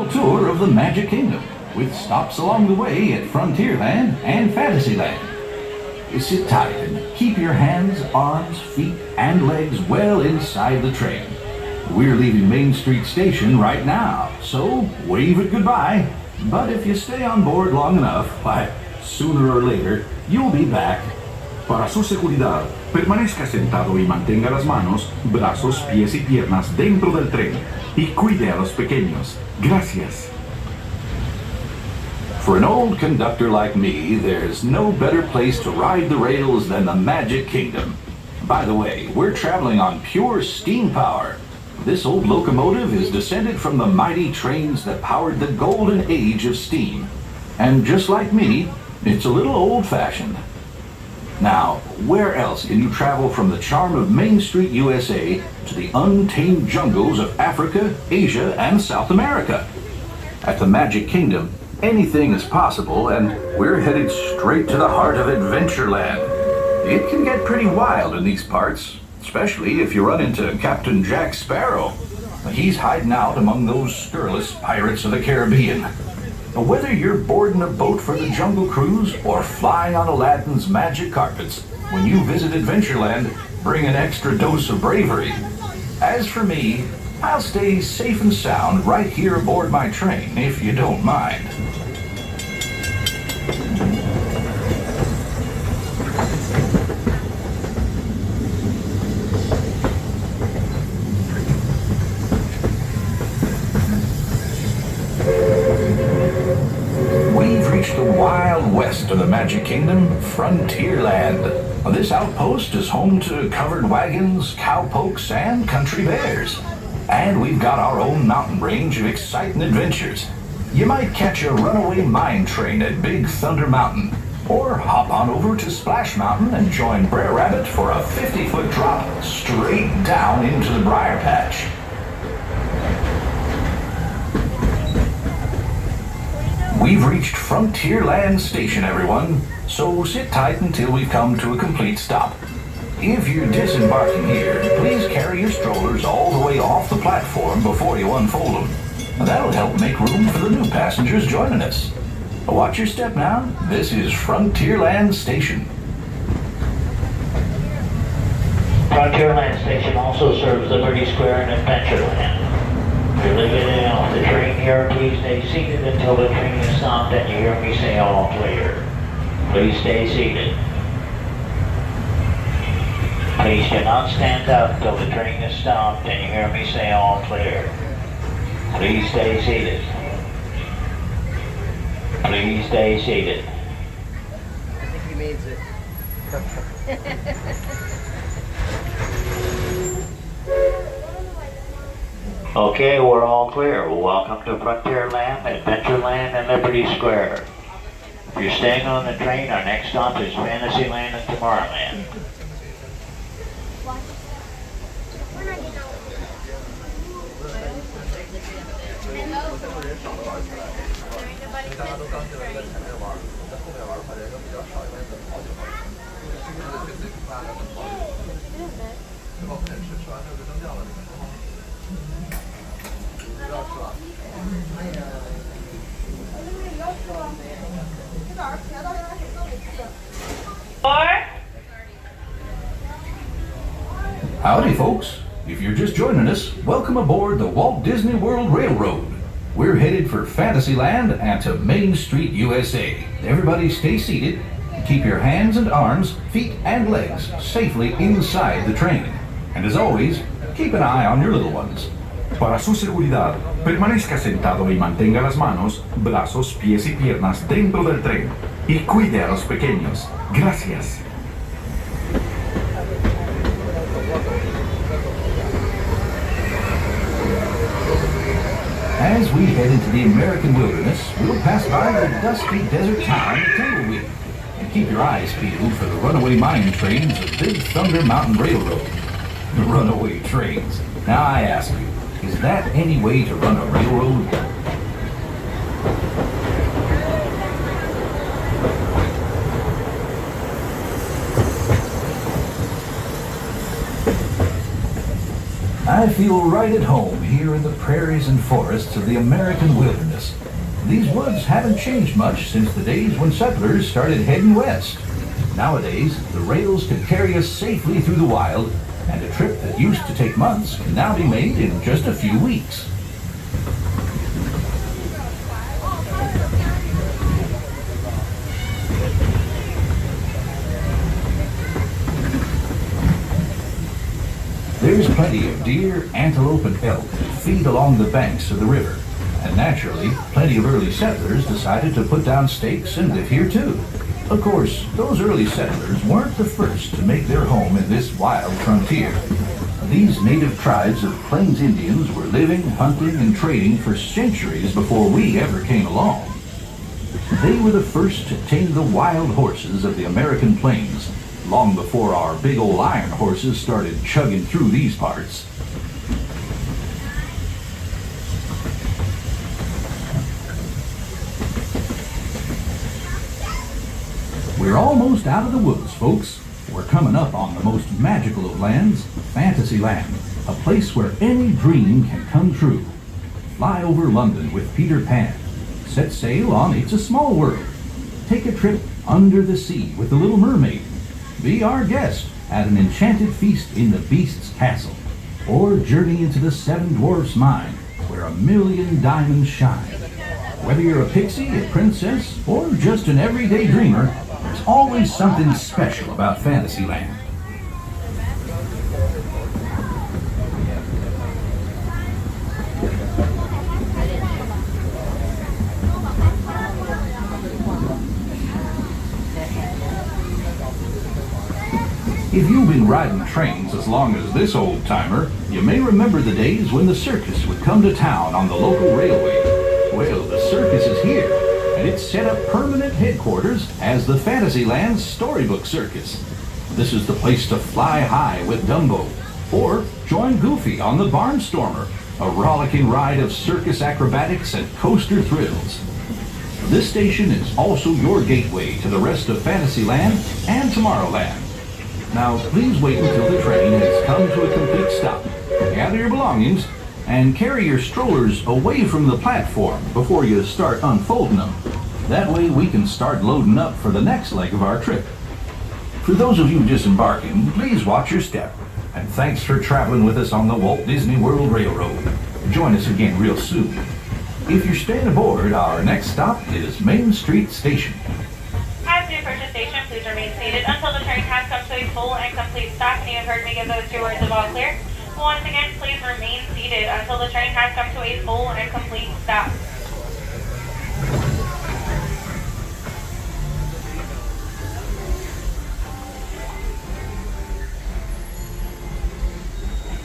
tour of the Magic Kingdom, with stops along the way at Frontierland and Fantasyland. Sit tight and keep your hands, arms, feet, and legs well inside the train. We're leaving Main Street Station right now, so wave it goodbye. But if you stay on board long enough, why, sooner or later, you'll be back. Para su seguridad, permanezca sentado y mantenga las manos, brazos, pies y piernas dentro del tren y cuide a los pequeños. Gracias. For an old conductor like me, there's no better place to ride the rails than the Magic Kingdom. By the way, we're traveling on pure steam power. This old locomotive is descended from the mighty trains that powered the golden age of steam. And just like me, it's a little old-fashioned. Now, where else can you travel from the charm of Main Street, USA, to the untamed jungles of Africa, Asia, and South America? At the Magic Kingdom, anything is possible, and we're headed straight to the heart of Adventureland. It can get pretty wild in these parts, especially if you run into Captain Jack Sparrow. He's hiding out among those scurrilous pirates of the Caribbean. Whether you're boarding a boat for the Jungle Cruise or flying on Aladdin's magic carpets, when you visit Adventureland, bring an extra dose of bravery. As for me, I'll stay safe and sound right here aboard my train, if you don't mind. We've reached the wild west of the Magic Kingdom, Frontierland. This outpost is home to covered wagons, cowpokes, and country bears. And we've got our own mountain range of exciting adventures. You might catch a runaway mine train at Big Thunder Mountain, or hop on over to Splash Mountain and join Brer Rabbit for a 50-foot drop straight down into the Briar Patch. We've reached Frontierland Station, everyone, so sit tight until we've come to a complete stop. If you're disembarking here, please carry your strollers all the way off the platform before you unfold them. That'll help make room for the new passengers joining us. Watch your step now. This is Frontierland Station. Frontierland Station also serves Liberty Square and Adventureland. If you're leaving off the train here, please stay seated until the train is stopped and you hear me say all clear. Please stay seated. Please do not stand up till the train is stopped and you hear me say all clear. Please stay seated. Please stay seated. I think he means it. Okay, we're all clear. Welcome to Frontierland, Adventureland, and Liberty Square. If you're staying on the train, our next stop is Fantasyland and Tomorrowland. Howdy, folks. If you're just joining us, welcome aboard the Walt Disney World Railroad. We're headed for Fantasyland and to Main Street, USA. Everybody stay seated. Keep your hands and arms, feet and legs safely inside the train. And as always, keep an eye on your little ones. Para su seguridad, permanezca sentado y mantenga las manos, brazos, pies y piernas dentro del tren y cuide a los pequeños. Gracias. As we head into the American wilderness, we'll pass by the dusty desert town of Tumbleweed. And keep your eyes peeled for the runaway mine trains of Big Thunder Mountain Railroad. The runaway trains. Now I ask you, is that any way to run a railroad? I feel right at home here in the prairies and forests of the American wilderness. These woods haven't changed much since the days when settlers started heading west. Nowadays, the rails can carry us safely through the wild, and a trip that used to take months can now be made in just a few weeks. There's plenty of deer, antelope, and elk that feed along the banks of the river. And naturally, plenty of early settlers decided to put down stakes and live here too. Of course, those early settlers weren't the first to make their home in this wild frontier. These native tribes of Plains Indians were living, hunting, and trading for centuries before we ever came along. They were the first to tame the wild horses of the American plains, long before our big old iron horses started chugging through these parts. We're almost out of the woods, folks. We're coming up on the most magical of lands, Fantasyland, a place where any dream can come true. Fly over London with Peter Pan. Set sail on It's a Small World. Take a trip under the sea with the Little Mermaid. Be our guest at an enchanted feast in the Beast's castle. Or journey into the Seven Dwarfs' mine, where 1,000,000 diamonds shine. Whether you're a pixie, a princess, or just an everyday dreamer, there's always something special about Fantasyland. If you've been riding trains as long as this old-timer, you may remember the days when the circus would come to town on the local railway. Well, the circus is here, and it's set up permanent headquarters as the Fantasyland Storybook Circus. This is the place to fly high with Dumbo, or join Goofy on the Barnstormer, a rollicking ride of circus acrobatics and coaster thrills. This station is also your gateway to the rest of Fantasyland and Tomorrowland. Now, please wait until the train has come to a complete stop. Gather your belongings and carry your strollers away from the platform before you start unfolding them. That way we can start loading up for the next leg of our trip. For those of you disembarking, please watch your step. And thanks for traveling with us on the Walt Disney World Railroad. Join us again real soon. If you're staying aboard, our next stop is Main Street Station. As you approach the station, please remain seated until the train has come to a full and complete stop and you have heard me give those 2 words of all clear. Once again, please remain seated until the train has come to a full and complete stop.